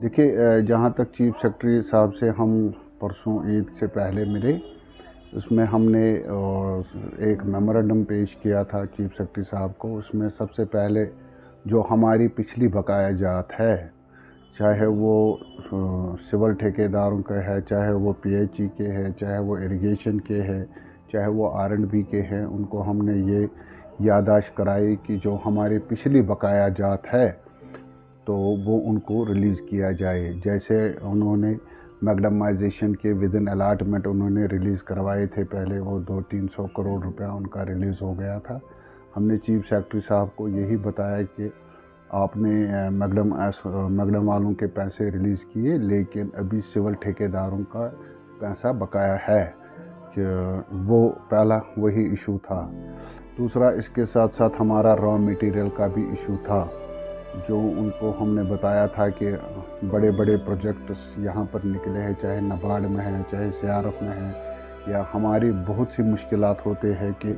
देखिए, जहाँ तक चीफ सेक्रेटरी साहब से हम परसों ईद से पहले मिले, उसमें हमने एक मेमोरेंडम पेश किया था चीफ सेक्रेटरी साहब को। उसमें सबसे पहले जो हमारी पिछली बकाया जात है, चाहे वो सिविल ठेकेदारों का है, चाहे वो पीएचई के है, चाहे वो इरिगेशन के है, चाहे वो आर&बी के हैं, उनको हमने ये याददाश्त कराई कि जो हमारी पिछली बकाया जात है तो वो उनको रिलीज़ किया जाए। जैसे उन्होंने मैग्डमाइजेशन के विद इन अलाटमेंट उन्होंने रिलीज़ करवाए थे पहले, वो 200-300 करोड़ रुपया उनका रिलीज़ हो गया था। हमने चीफ सेक्रेटरी साहब को यही बताया कि आपने मैगडम वालों के पैसे रिलीज़ किए, लेकिन अभी सिविल ठेकेदारों का पैसा बकाया है, कि वो पहला वही इशू था। दूसरा, इसके साथ साथ हमारा रॉ मटेरियल का भी इशू था, जो उनको हमने बताया था कि बड़े बड़े प्रोजेक्ट्स यहाँ पर निकले हैं, चाहे नाबार्ड में है, चाहे सीआरएफ में है, या हमारी बहुत सी मुश्किलात होते हैं कि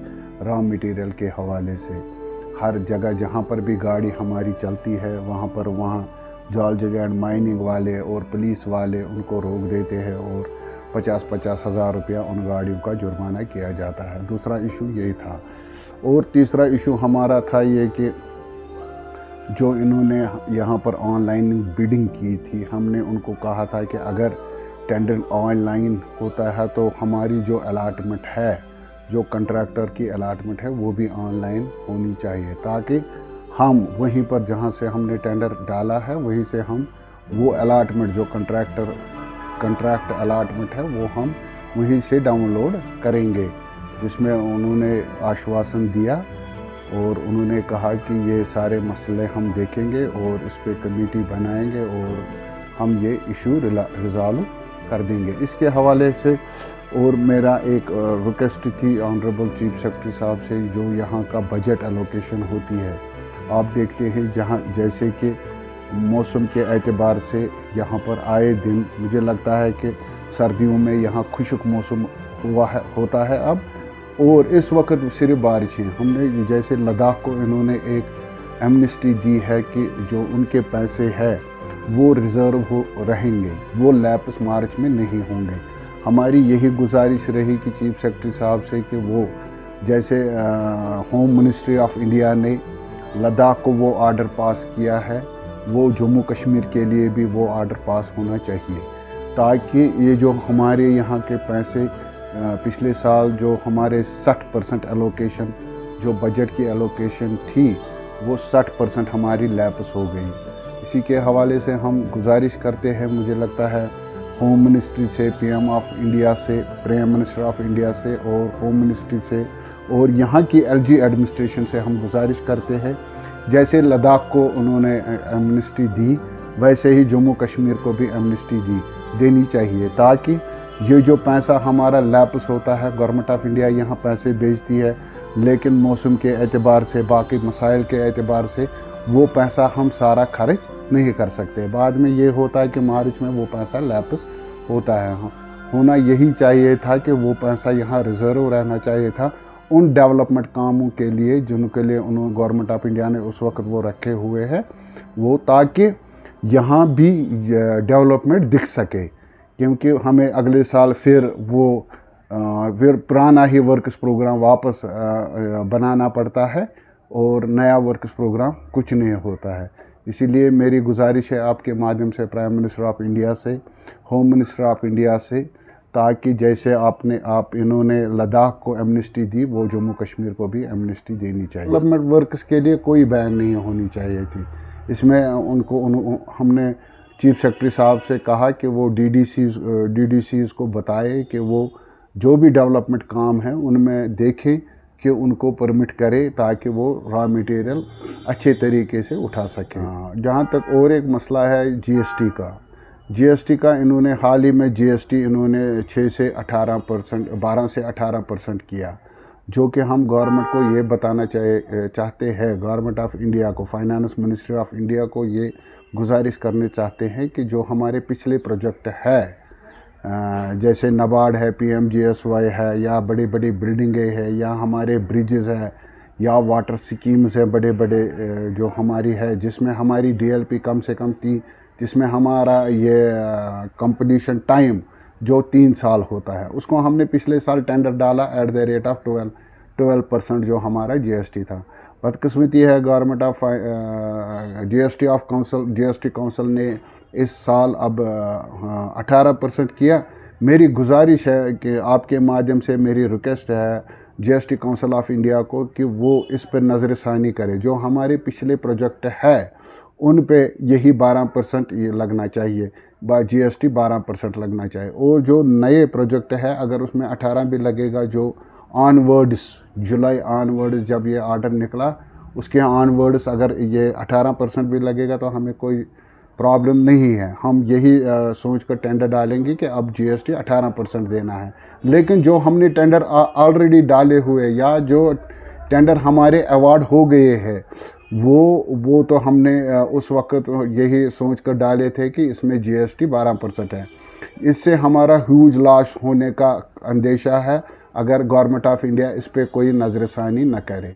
रॉ मटेरियल के हवाले से हर जगह जहाँ पर भी गाड़ी हमारी चलती है वहाँ जॉलजी एंड माइनिंग वाले और पुलिस वाले उनको रोक देते हैं और 50-50 हज़ार रुपया उन गाड़ियों का जुर्माना किया जाता है। दूसरा इशू यही था। और तीसरा इशू हमारा था ये कि जो इन्होंने यहाँ पर ऑनलाइन बिडिंग की थी, हमने उनको कहा था कि अगर टेंडर ऑनलाइन होता है तो हमारी जो अलाटमेंट है, जो कंट्रैक्टर की अलाटमेंट है, वो भी ऑनलाइन होनी चाहिए, ताकि हम वहीं पर जहाँ से हमने टेंडर डाला है वहीं से हम वो अलाटमेंट जो कंट्रैक्ट अलाटमेंट है वो हम वहीं से डाउनलोड करेंगे। जिसमें उन्होंने आश्वासन दिया और उन्होंने कहा कि ये सारे मसले हम देखेंगे और इस पर कमेटी बनाएंगे और हम ये इशू रिज़ॉल्व कर देंगे। इसके हवाले से और मेरा एक रिक्वेस्ट थी ऑनरेबल चीफ सेक्रेटरी साहब से, जो यहाँ का बजट एलोकेशन होती है, आप देखते हैं जहाँ जैसे कि मौसम के एतबार से यहाँ पर आए दिन मुझे लगता है कि सर्दियों में यहाँ खुश्क मौसम होता है अब, और इस वक्त सिर्फ बारिशें। हमने जैसे लद्दाख को इन्होंने एक एमनेस्टी दी है कि जो उनके पैसे है वो रिज़र्व हो रहेंगे, वो लैप्स मार्च में नहीं होंगे। हमारी यही गुजारिश रही कि चीफ सेक्रेटरी साहब से कि वो जैसे होम मिनिस्ट्री ऑफ इंडिया ने लद्दाख को वो आर्डर पास किया है, वो जम्मू कश्मीर के लिए भी वो आर्डर पास होना चाहिए, ताकि ये जो हमारे यहाँ के पैसे पिछले साल जो हमारे 60% एलोकेशन जो बजट की एलोकेशन थी वो 60% हमारी लैप्स हो गई। इसी के हवाले से हम गुजारिश करते हैं, मुझे लगता है होम मिनिस्ट्री से, पीएम ऑफ इंडिया से, प्राइम मिनिस्टर ऑफ इंडिया से और होम मिनिस्ट्री से और यहाँ की एलजी एडमिनिस्ट्रेशन से हम गुजारिश करते हैं, जैसे लद्दाख को उन्होंने एमनेस्टी दी वैसे ही जम्मू कश्मीर को भी एमनेस्टी देनी चाहिए, ताकि ये जो पैसा हमारा लैप्स होता है, गवर्नमेंट ऑफ इंडिया यहाँ पैसे भेजती है, लेकिन मौसम के एतबार से, बाकी मसाइल के एतबार से वो पैसा हम सारा खर्च नहीं कर सकते। बाद में ये होता है कि मार्च में वो पैसा लैप्स होता है। होना यही चाहिए था कि वो पैसा यहाँ रिजर्व रहना चाहिए था उन डेवलपमेंट कामों के लिए जिनके लिए उन्होंने गवर्नमेंट ऑफ इंडिया ने उस वक्त वो रखे हुए हैं, वो ताकि यहाँ भी डेवलपमेंट दिख सके। क्योंकि हमें अगले साल फिर पुराना ही वर्क्स प्रोग्राम वापस बनाना पड़ता है और नया वर्क्स प्रोग्राम कुछ नहीं होता है। इसीलिए मेरी गुजारिश है आपके माध्यम से प्राइम मिनिस्टर ऑफ इंडिया से, होम मिनिस्टर ऑफ इंडिया से, ताकि जैसे इन्होंने लद्दाख को एमनेस्टी दी, वो जम्मू कश्मीर को भी एमनेस्टी देनी चाहिए। डेवलपमेंट वर्क्स के लिए कोई बैन नहीं होनी चाहिए थी। इसमें हमने चीफ सेक्रेटरी साहब से कहा कि वो डीडीसीज को बताए कि वो जो भी डेवलपमेंट काम है उनमें देखें कि उनको परमिट करे, ताकि वो रॉ मटेरियल अच्छे तरीके से उठा सकें। जहाँ तक और एक मसला है जीएसटी का इन्होंने हाल ही में जीएसटी इन्होंने 6 से 18%, 12 से 18% किया, जो कि हम गवर्नमेंट को ये बताना चाहते हैं, गवर्नमेंट ऑफ इंडिया को, फाइनेंस मिनिस्ट्री ऑफ इंडिया को ये गुजारिश करने चाहते हैं कि जो हमारे पिछले प्रोजेक्ट है, जैसे नाबार्ड है, पीएमजीएसवाई है, या बड़ी बड़ी बिल्डिंगें हैं, या हमारे ब्रिजेज़ है, या वाटर स्कीम्स है बड़े बड़े जो हमारी है, जिसमें हमारी डीएलपी कम से कम जिसमें हमारा ये कंपटीशन टाइम जो 3 साल होता है, उसको हमने पिछले साल टेंडर डाला एट द रेट ऑफ 12% जो हमारा जीएसटी था। बदकिस्मती है गवर्नमेंट ऑफ जीएसटी काउंसिल ने इस साल अब 18% किया। मेरी गुजारिश है कि आपके माध्यम से मेरी रिक्वेस्ट है जीएसटी काउंसिल ऑफ इंडिया को कि वो इस पर नज़रसानी करे। जो हमारे पिछले प्रोजेक्ट है उन पे यही 12% ये लगना चाहिए, जीएसटी 12% लगना चाहिए। और जो नए प्रोजेक्ट है अगर उसमें 18 भी लगेगा, जो ऑनवर्ड्स जुलाई ऑनवर्ड्स जब ये ऑर्डर निकला उसके ऑनवर्ड्स अगर ये 18% भी लगेगा तो हमें कोई प्रॉब्लम नहीं है। हम यही सोच कर टेंडर डालेंगे कि अब जीएसटी 18% देना है। लेकिन जो हमने टेंडर ऑलरेडी डाले हुए या जो टेंडर हमारे अवार्ड हो गए हैं वो तो हमने उस वक्त यही सोच कर डाले थे कि इसमें जीएसटी 12% है। इससे हमारा ह्यूज लॉस होने का अंदेशा है अगर गवर्नमेंट ऑफ इंडिया इस पर कोई नज़रसानी न करे।